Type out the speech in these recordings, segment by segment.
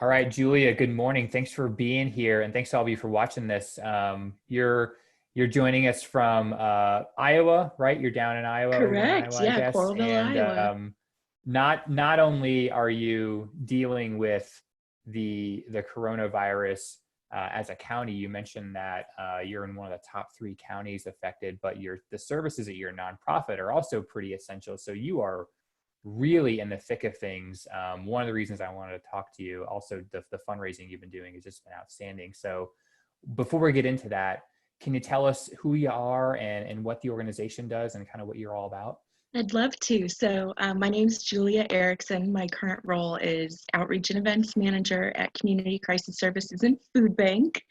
All right, Julia, good morning. Thanks for being here, and thanks to all of you for watching this. You're joining us from Iowa, right? You're down in Iowa, over in Correct. Iowa, I Yeah, guess. Coralville, And Iowa. not only are you dealing with the coronavirus as a county, you mentioned that you're in one of the top three counties affected, but the services at your nonprofit are also pretty essential. So you are really in the thick of things. One of the reasons I wanted to talk to you, also the fundraising you've been doing has just been outstanding. So before we get into that, can you tell us who you are and what the organization does and kind of what you're all about? I'd love to. My name's Julia Erickson. My current role is Outreach and Events Manager at Community Crisis Services and Food Bank.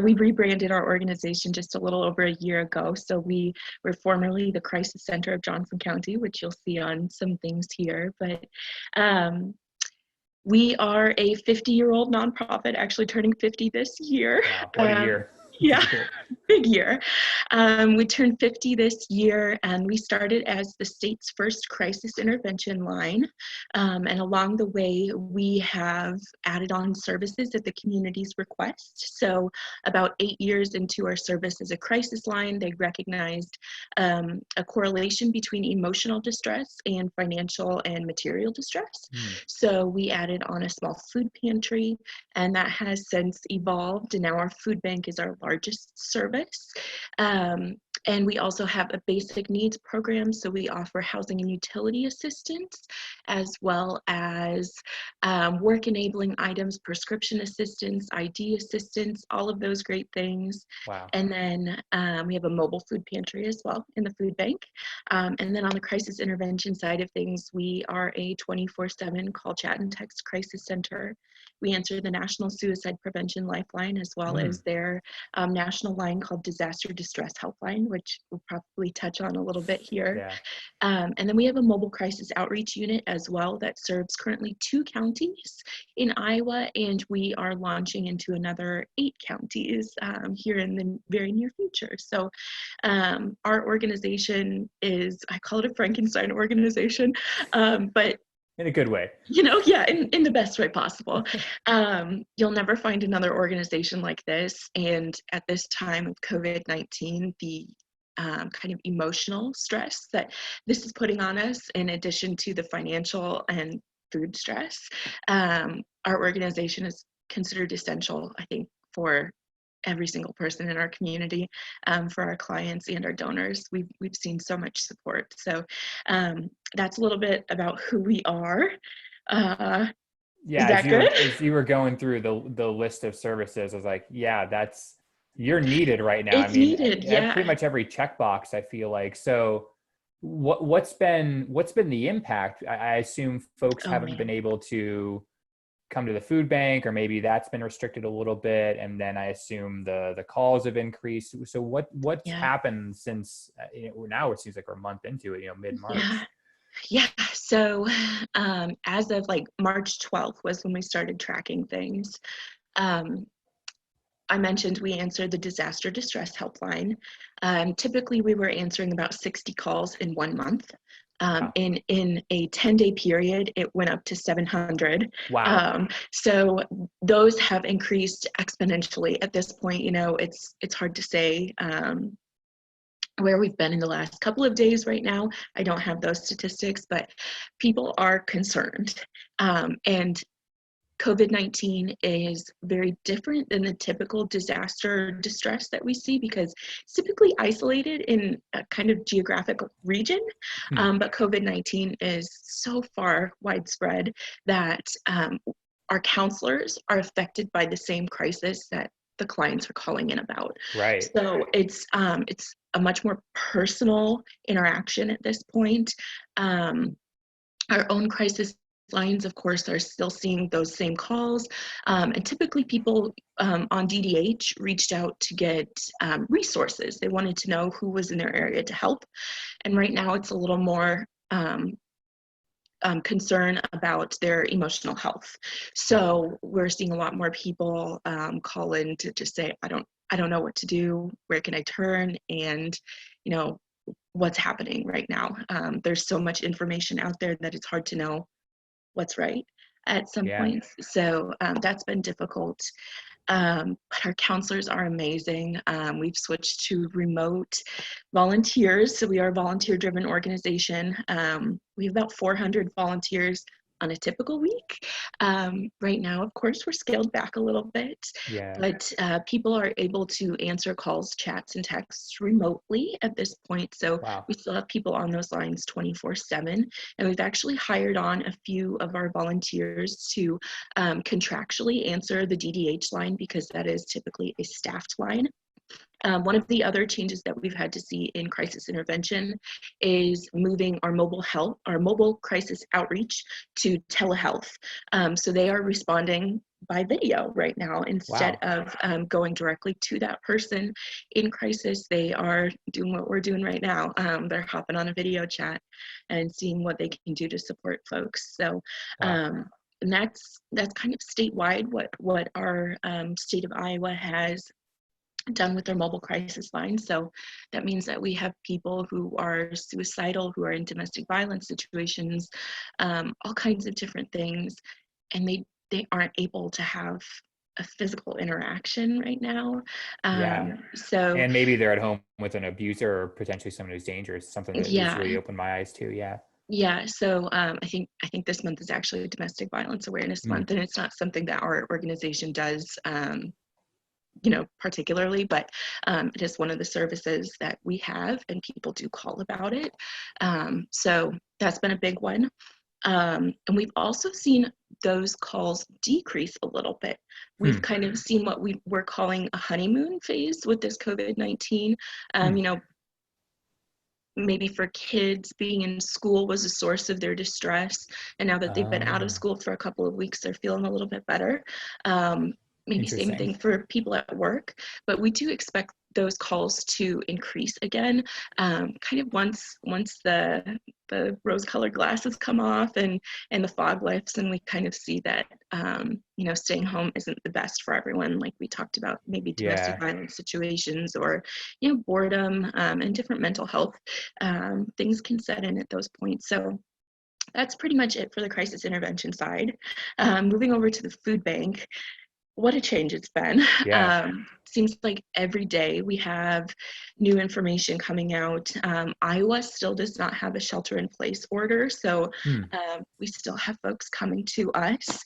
We rebranded our organization just a little over a year ago. So we were formerly the Crisis Center of Johnson County, which you'll see on some things here. But we are a 50-year-old nonprofit, actually turning 50 this year. Wow, what a year. Yeah, big year. We turned 50 this year, and we started as the state's first crisis intervention line. And along the way, we have added on services at the community's request. So about 8 years into our service as a crisis line, they recognized a correlation between emotional distress and financial and material distress. So we added on a small food pantry, and that has since evolved, and now our food bank is our largest service. And we also have a basic needs program, so we offer housing and utility assistance, as well as work enabling items, prescription assistance, ID assistance, all of those great things. Wow. And then we have a mobile food pantry as well in the food bank. And then on the crisis intervention side of things, we are a 24/7 call, chat, and text crisis center. We answer the National Suicide Prevention Lifeline, as well as their national line called Disaster Distress Helpline, which we'll probably touch on a little bit here. Yeah. And then we have a mobile crisis outreach unit as well that serves currently 2 counties in Iowa, and we are launching into another 8 counties here in the very near future. So our organization is, I call it a Frankenstein organization, but In a good way. yeah, in the best way possible. You'll never find another organization like this. And at this time of COVID-19, the kind of emotional stress that this is putting on us, in addition to the financial and food stress, our organization is considered essential, I think, for every single person in our community, for our clients and our donors. We've seen so much support. So that's a little bit about who we are. Yeah, Is that good? as you were going through the list of services, I was like, yeah, you're needed right now. I It's mean, needed, pretty yeah. much every checkbox, I feel like. So what's been the impact? I assume folks Oh haven't been man. able to come to the food bank, or maybe that's been restricted a little bit, and then I assume the calls have increased. So what's Yeah. happened since now it seems like we're a month into it, Yeah. mid-March. Yeah. So as of like March 12th was when we started tracking things. Um, I mentioned we answered the disaster distress helpline. Typically, we were answering about 60 calls in 1 month. Wow. In a 10-day period, it went up to 700. Wow. So those have increased exponentially at this point. It's hard to say where we've been in the last couple of days right now. I don't have those statistics, but people are concerned. And COVID-19 is very different than the typical disaster distress that we see, because it's typically isolated in a kind of geographic region. But COVID-19 is so far widespread that our counselors are affected by the same crisis that the clients are calling in about. Right. So it's a much more personal interaction at this point. Our own crisis lines, of course, are still seeing those same calls. And typically people on DDH reached out to get resources. They wanted to know who was in their area to help. And right now it's a little more concern about their emotional health. So we're seeing a lot more people call in to just say, I don't know what to do. Where can I turn? And, what's happening right now. There's so much information out there that it's hard to know what's right. at some Yeah. points. So that's been difficult. But our counselors are amazing. We've switched to remote volunteers. So we are a volunteer-driven organization. We have about 400 volunteers on a typical week. Right now, of course, we're scaled back a little bit, Yeah. but people are able to answer calls, chats, and texts remotely at this point. So Wow. we still have people on those lines 24/7. And we've actually hired on a few of our volunteers to contractually answer the DDH line because that is typically a staffed line. One of the other changes that we've had to see in crisis intervention is moving our mobile crisis outreach to telehealth. So they are responding by video right now instead Wow. of going directly to that person in crisis. They are doing what we're doing right now. They're hopping on a video chat and seeing what they can do to support folks. So Wow. and that's kind of statewide what our state of Iowa has done with their mobile crisis line. So that means that we have people who are suicidal, who are in domestic violence situations, all kinds of different things, and they aren't able to have a physical interaction right now. Yeah. So And maybe they're at home with an abuser or potentially someone who's dangerous, something that has yeah. really opened my eyes to. Yeah. Yeah, so I think this month is actually Domestic Violence Awareness Mm. Month, and it's not something that our organization does particularly, but it is one of the services that we have and people do call about it. So that's been a big one. And we've also seen those calls decrease a little bit. We've kind of seen what we're calling a honeymoon phase with this COVID-19. Maybe for kids, being in school was a source of their distress. And now that they've been out of school for a couple of weeks, they're feeling a little bit better. Maybe same Interesting. thing for people at work, but we do expect those calls to increase again, kind of once the rose-colored glasses come off and the fog lifts, and we kind of see that staying home isn't the best for everyone, like we talked about, maybe domestic Yeah. violence situations or boredom and different mental health things can set in at those points. So that's pretty much it for the crisis intervention side. Moving over to the food bank, what a change it's been. Yeah. Seems like every day we have new information coming out. Iowa still does not have a shelter in place order, so we still have folks coming to us.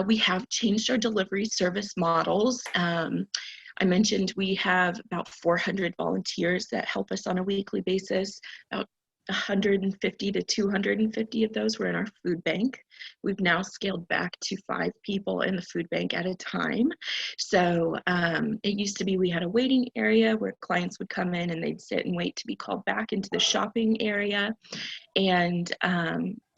We have changed our delivery service models. I mentioned we have about 400 volunteers that help us on a weekly basis. About 150 to 250 of those were in our food bank. We've now scaled back to 5 people in the food bank at a time. So it used to be we had a waiting area where clients would come in and they'd sit and wait to be called back into the shopping area. And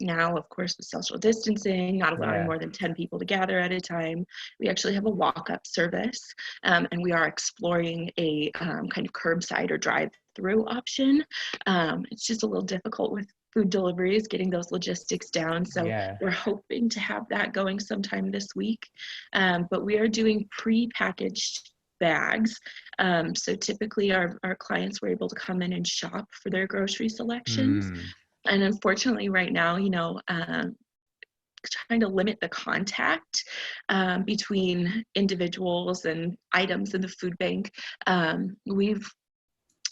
now, of course, with social distancing, not allowing Yeah. more than 10 people to gather at a time, we actually have a walk-up service, and we are exploring a kind of curbside or drive-through option. It's just a little difficult with food deliveries, getting those logistics down. So Yeah. we're hoping to have that going sometime this week. But we are doing pre-packaged bags. So typically our clients were able to come in and shop for their grocery selections. And unfortunately right now, trying to limit the contact between individuals and items in the food bank, we've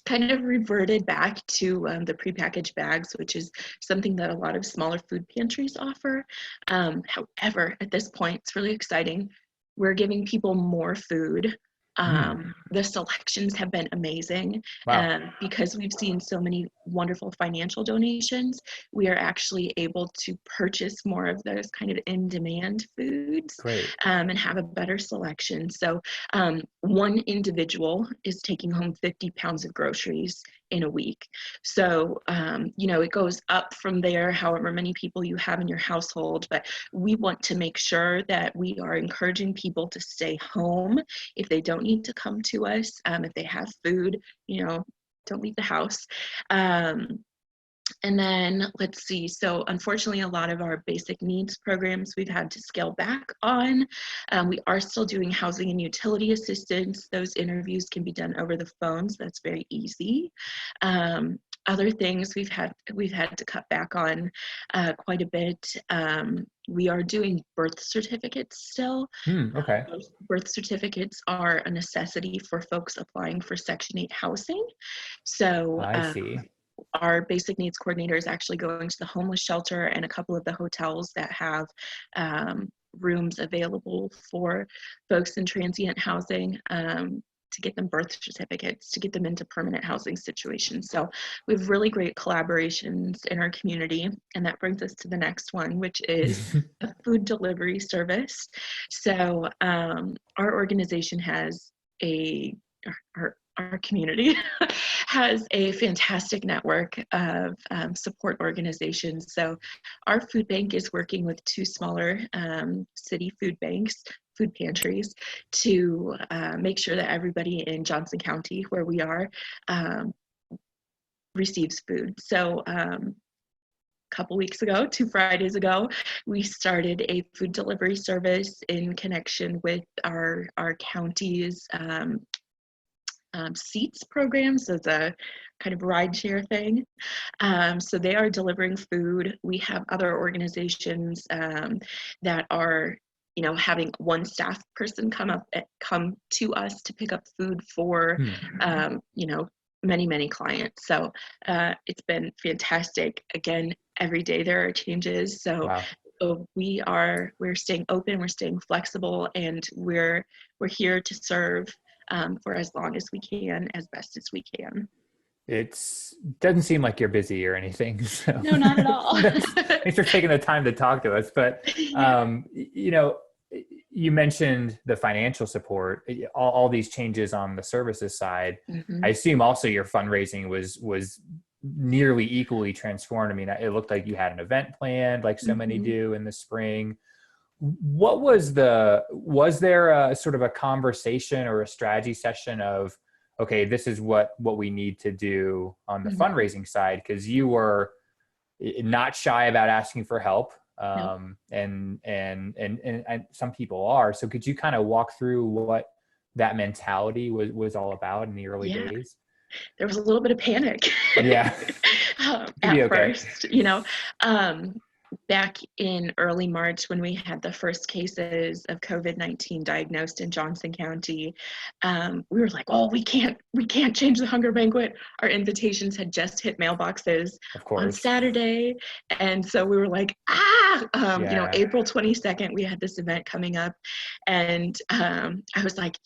kind of reverted back to the prepackaged bags, which is something that a lot of smaller food pantries offer. However, at this point, it's really exciting. We're giving people more food. The selections have been amazing, Wow. because we've seen so many wonderful financial donations. We are actually able to purchase more of those kind of in-demand foods Great. and have a better selection. So one individual is taking home 50 pounds of groceries in a week. So, it goes up from there, however many people you have in your household, but we want to make sure that we are encouraging people to stay home if they don't need to come to us. If they have food, don't leave the house. And then let's see, so unfortunately a lot of our basic needs programs we've had to scale back on. We are still doing housing and utility assistance. Those interviews can be done over the phone, so that's very easy. Other things we've had to cut back on quite a bit. We are doing birth certificates still. Okay. Those birth certificates are a necessity for folks applying for Section 8 housing. So I see. our basic needs coordinator is actually going to the homeless shelter and a couple of the hotels that have rooms available for folks in transient housing, to get them birth certificates, to get them into permanent housing situations. So we have really great collaborations in our community. And that brings us to the next one, which is a food delivery service. So our organization has our community has a fantastic network of support organizations. So our food bank is working with 2 smaller city food pantries, to make sure that everybody in Johnson County, where we are, receives food. So couple weeks ago, 2 Fridays ago, we started a food delivery service in connection with our county's seats program. So it's a kind of rideshare thing. So they are delivering food. We have other organizations that are, having one staff person come to us to pick up food for, many clients. So it's been fantastic. Again, every day there are changes. So Wow. we're staying open, we're staying flexible, and we're here to serve for as long as we can, as best as we can. Doesn't seem like you're busy or anything. So No, not at all. thanks for taking the time to talk to us. But Yeah. you mentioned the financial support, all these changes on the services side. Mm-hmm. I assume also your fundraising was nearly equally transformed. I mean, it looked like you had an event planned, like so many do in the spring. Was there a sort of a conversation or a strategy session of, okay, this is what we need to do on the fundraising side? Because you were not shy about asking for help. And some people are. So could you kind of walk through what that mentality was all about in the early days? There was a little bit of panic. Yeah. At first, back in early March, when we had the first cases of COVID-19 diagnosed in Johnson County, we were like, "Oh, we can't change the hunger banquet." Our invitations had just hit mailboxes on Saturday, and so we were like, April 22nd, we had this event coming up, and I was like,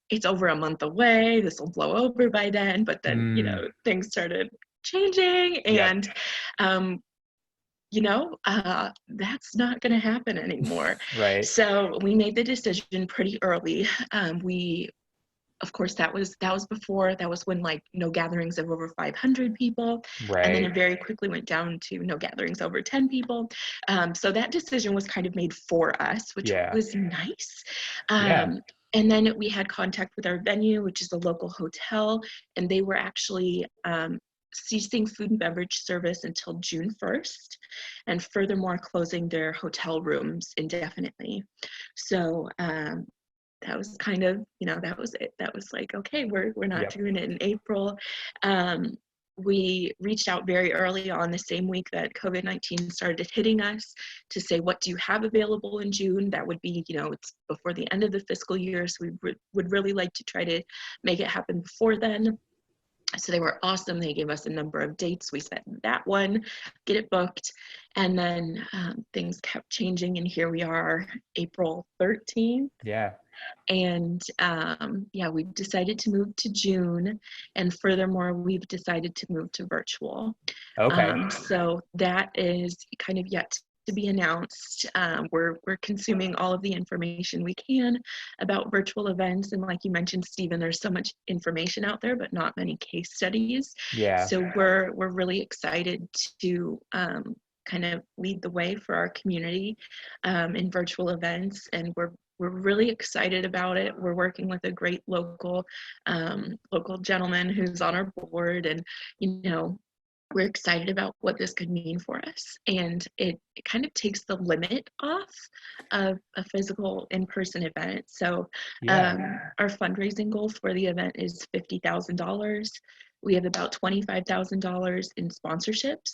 it's over a month away. This will blow over by then. But then, things started changing, and that's not going to happen anymore. Right. So we made the decision pretty early. Of course, that was when no gatherings of over 500 people, and then it very quickly went down to no gatherings over 10 people. So that decision was kind of made for us, which was nice. And then we had contact with our venue, which is a local hotel, and they were actually ceasing food and beverage service until June 1st, and furthermore closing their hotel rooms indefinitely. So that was kind of, that was it. That was like, okay, we're not doing it in April. We reached out very early on, the same week that COVID-19 started hitting us, to say, what do you have available in June? That would be, it's before the end of the fiscal year, so we would really like to try to make it happen before then. So they were awesome. They gave us a number of dates. We said that one, get it booked. And then things kept changing, and here we are, April 13th. Yeah. And we've decided to move to June. And furthermore, we've decided to move to virtual. Okay. So that is kind of yet to be announced. We're consuming all of the information we can about virtual events. And like you mentioned, Stephen, there's so much information out there, but not many case studies. Yeah. So we're really excited to kind of lead the way for our community in virtual events. And we're really excited about it. We're working with a great local gentleman who's on our board, and we're excited about what this could mean for us. And it kind of takes the limit off of a physical in-person event. So our fundraising goal for the event is $50,000. We have about $25,000 in sponsorships.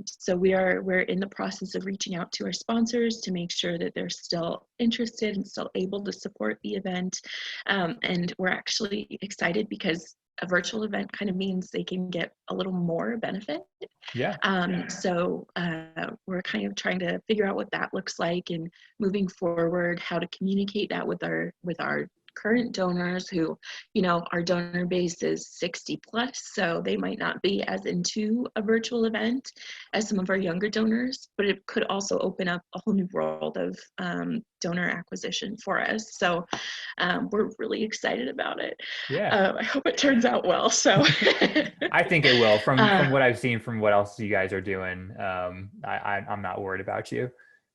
So we're in the process of reaching out to our sponsors to make sure that they're still interested and still able to support the event. And we're actually excited because a virtual event kind of means they can get a little more benefit. Yeah. So we're kind of trying to figure out what that looks like, and moving forward, how to communicate that with our current donors who, our donor base is 60 plus, so they might not be as into a virtual event as some of our younger donors, but it could also open up a whole new world of donor acquisition for us. So we're really excited about it. Yeah. I hope it turns out well. So I think it will. From what I've seen, from what else you guys are doing, I'm not worried about you.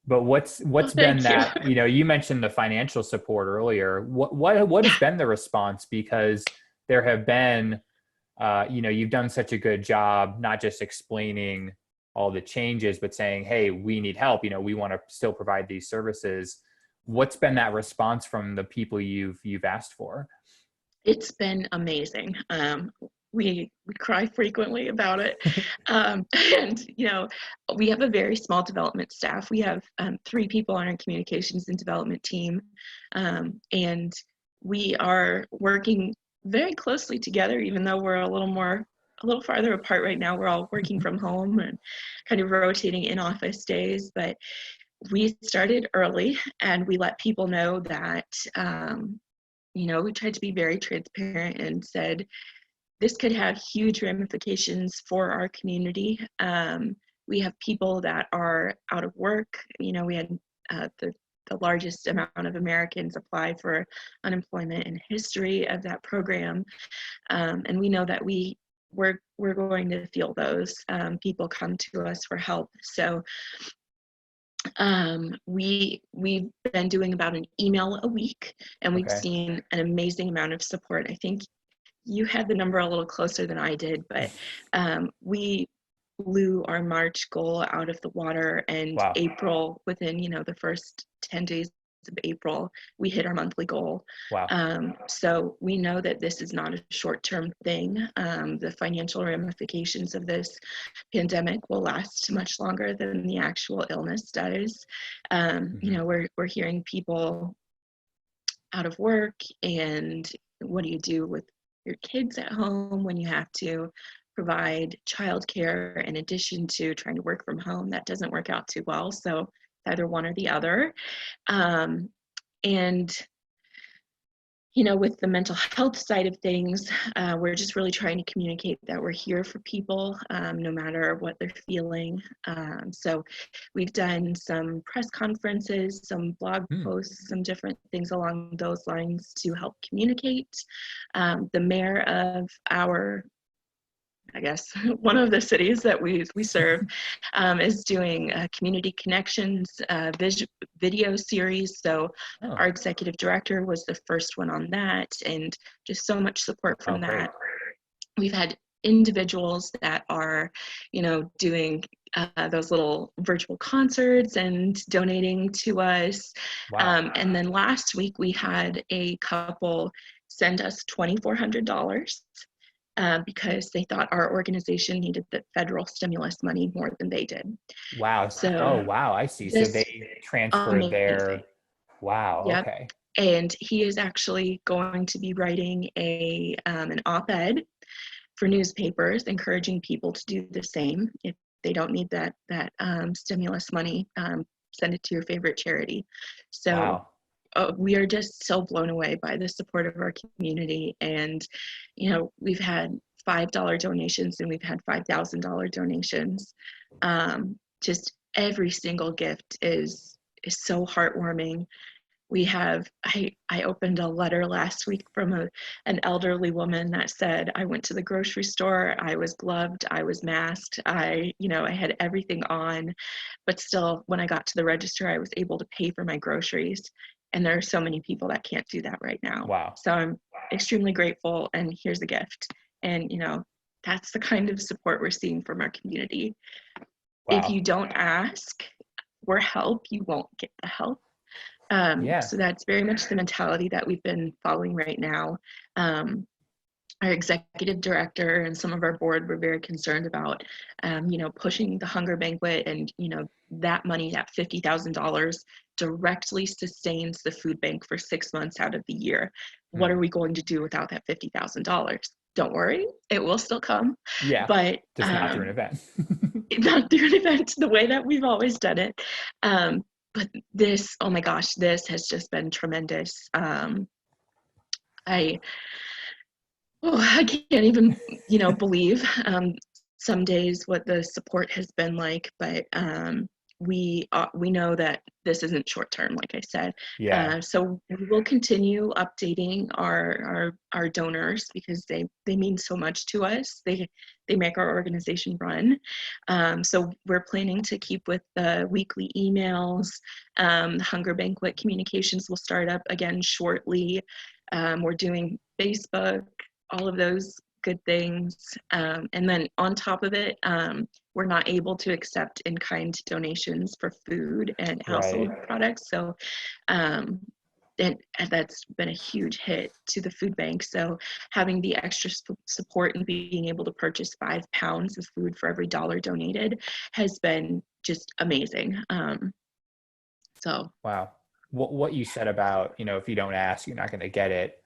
But what's been that, you mentioned the financial support earlier. What has been the response? Because there have been, you've done such a good job, not just explaining all the changes, but saying, hey, we need help. We want to still provide these services. What's been that response from the people you've asked for? It's been amazing. We cry frequently about it. And, we have a very small development staff. We have 3 people on our communications and development team. And we are working very closely together, even though we're a little farther apart right now. We're all working from home and kind of rotating in office days. But we started early, and we let people know that, we tried to be very transparent and said, this could have huge ramifications for our community. We have people that are out of work. We had the largest amount of Americans apply for unemployment in history of that program. And we know that we're going to feel those. People come to us for help. So we've been doing about an email a week, and we've seen an amazing amount of support. I think you had the number a little closer than I did, but we blew our March goal out of the water, and Wow. April, within the first 10 days of April, we hit our monthly goal. Wow. So we know that this is not a short-term thing. The financial ramifications of this pandemic will last much longer than the actual illness does. We're hearing people out of work, and what do you do with your kids at home when you have to provide childcare in addition to trying to work from home? That doesn't work out too well. So either one or the other. And with the mental health side of things, we're just really trying to communicate that we're here for people, no matter what they're feeling. So we've done some press conferences, some blog posts, some different things along those lines to help communicate. The mayor of one of the cities that we serve is doing a community connections video series. So our executive director was the first one on that, and just so much support from that. We've had individuals that are, doing those little virtual concerts and donating to us. Wow. And then last week we had a couple send us $2,400. Because they thought our organization needed the federal stimulus money more than they did. Wow. So, wow. I see. So they transferred their, wow. Yep. Okay. And he is actually going to be writing an op-ed for newspapers, encouraging people to do the same. If they don't need that stimulus money, send it to your favorite charity. So. Wow. We are just so blown away by the support of our community. And, we've had $5 donations, and we've had $5,000 donations. Just every single gift is so heartwarming. We have, I opened a letter last week from an elderly woman that said, I went to the grocery store, I was gloved, I was masked, I had everything on, but still, when I got to the register, I was able to pay for my groceries. And there are so many people that can't do that right now. Wow. So I'm extremely grateful, and here's a gift. And, that's the kind of support we're seeing from our community. Wow. If you don't ask for help, you won't get the help. So that's very much the mentality that we've been following right now. our executive director and some of our board were very concerned about, pushing the hunger banquet, and, that money, that $50,000 directly sustains the food bank for 6 months out of the year. What are we going to do without that $50,000? Don't worry, it will still come, Yeah, but just not through an event. not through an event the way that we've always done it. But this, oh my gosh, this has just been tremendous. I can't even, believe some days what the support has been like, but we know that this isn't short term, like I said. Yeah. So we will continue updating our donors, because they mean so much to us. They make our organization run. So we're planning to keep with the weekly emails. Hunger Banquet communications will start up again shortly. We're doing Facebook, all of those good things. And then on top of it, we're not able to accept in-kind donations for food and household Right. products. So and that's been a huge hit to the food bank. So having the extra support and being able to purchase 5 pounds of food for every dollar donated has been just amazing. So Wow. What you said about, if you don't ask, you're not going to get it.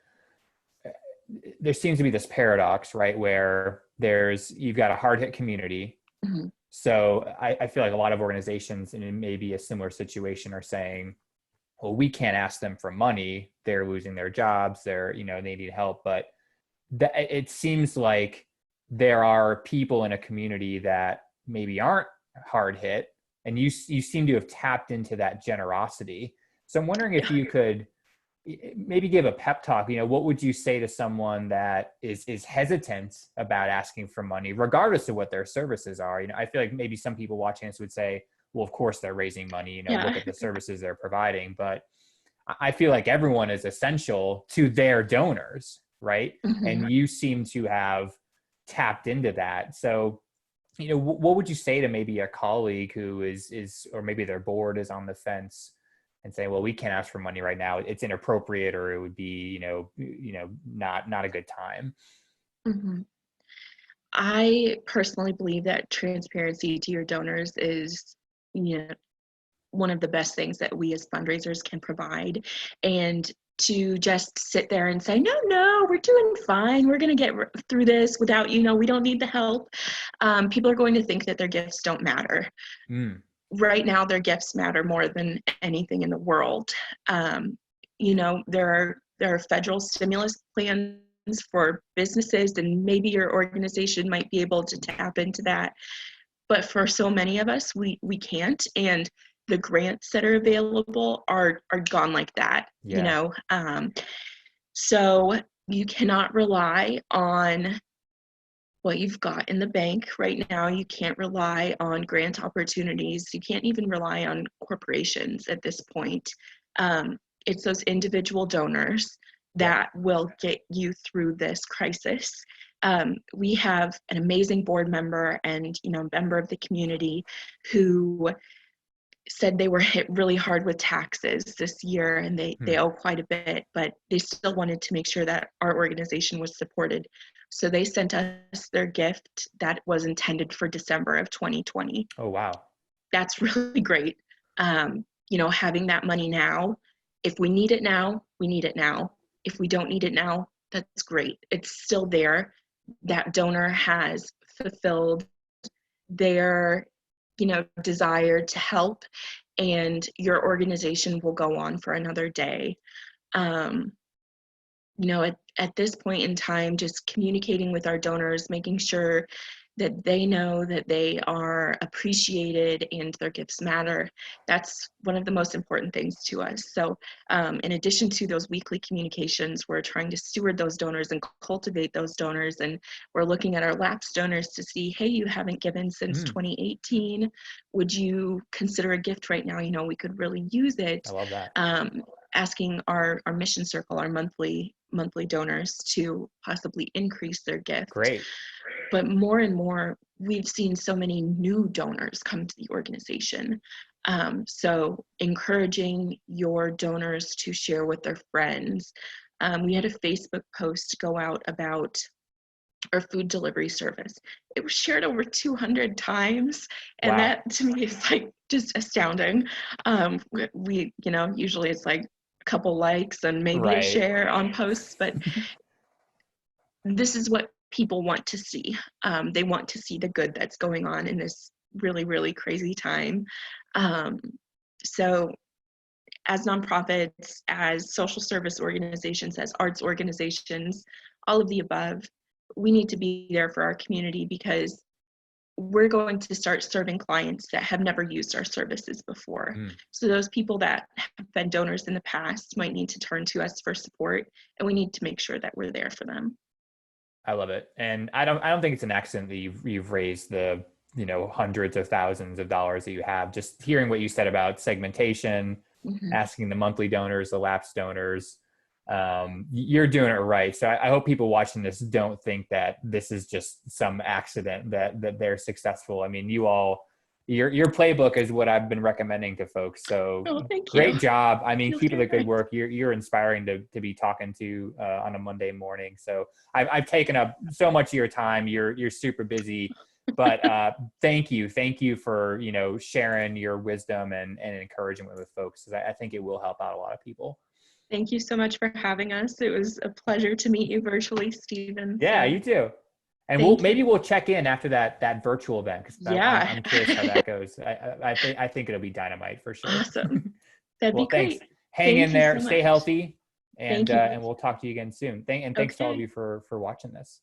There seems to be this paradox, right? Where you've got a hard hit community. mhm. So I feel like a lot of organizations in maybe a similar situation are saying, well, we can't ask them for money. They're losing their jobs. They need help. But it seems like there are people in a community that maybe aren't hard hit, and you seem to have tapped into that generosity. So I'm wondering if you could maybe give a pep talk. What would you say to someone that is hesitant about asking for money, regardless of what their services are? I feel like maybe some people watching this would say, well, of course they're raising money, Yeah. look at the services they're providing. But I feel like everyone is essential to their donors, right? Mhm. And you seem to have tapped into that. So, what would you say to maybe a colleague who is, or maybe their board is on the fence and saying, well, we can't ask for money right now. It's inappropriate, or it would be, not a good time. Mhm. I personally believe that transparency to your donors is, one of the best things that we as fundraisers can provide. And to just sit there and say, no, we're doing fine, we're going to get through this without you, we don't need the help. People are going to think that their gifts don't matter. Mm. Right now, their gifts matter more than anything in the world. There are federal stimulus plans for businesses, and maybe your organization might be able to tap into that. But for so many of us, we can't. And the grants that are available are gone like that. Yeah. So you cannot rely on what you've got in the bank right now. You can't rely on grant opportunities. You can't even rely on corporations at this point. It's those individual donors that will get you through this crisis. We have an amazing board member and member of the community who said they were hit really hard with taxes this year, and they owe quite a bit, but they still wanted to make sure that our organization was supported. So they sent us their gift that was intended for December of 2020. Oh, wow. That's really great. Having that money now, if we need it now, we need it now. If we don't need it now, that's great. It's still there. That donor has fulfilled their desire to help, and your organization will go on for another day. At this point in time, just communicating with our donors, making sure that they know that they are appreciated and their gifts matter. That's one of the most important things to us. So in addition to those weekly communications, we're trying to steward those donors and cultivate those donors. And we're looking at our lapsed donors to see, hey, you haven't given since 2018. Would you consider a gift right now? We could really use it. I love that. Asking our mission circle, our monthly donors, to possibly increase their gift. Great. But more and more, we've seen so many new donors come to the organization. So encouraging your donors to share with their friends. We had a Facebook post go out about or food delivery service. It was shared over 200 times. And Wow. that to me is like just astounding. We, usually it's like a couple likes and maybe a Right. share on posts, but this is what people want to see. They want to see the good that's going on in this really, really crazy time. So as nonprofits, as social service organizations, as arts organizations, all of the above, we need to be there for our community because we're going to start serving clients that have never used our services before. Mm. So those people that have been donors in the past might need to turn to us for support, and we need to make sure that we're there for them. I love it. And I don't think it's an accident that you've raised the, hundreds of thousands of dollars that you have. Just hearing what you said about segmentation, Mm-hmm. asking the monthly donors, the lapsed donors, you're doing it right. So I hope people watching this don't think that this is just some accident that they're successful. I mean, your playbook is what I've been recommending to folks. So Oh, thank great you. job. I mean, Feels keep up the good good. work. You're inspiring to be talking to on a Monday morning. So I've taken up so much of your time. You're super busy, but thank you for sharing your wisdom and encouragement with folks, because I think it will help out a lot of people. Thank you so much for having us. It was a pleasure to meet you virtually, Stephen. Yeah, So you too. And thank you. we'll check in after that virtual event, because Yeah. I'm curious how that goes. I think it'll be dynamite for sure. Awesome. That'd be Well, thanks. great. Hang in Thank you there, so stay much. healthy, Thank you. and we'll talk to you again soon. Thanks to all of Okay. you for watching this.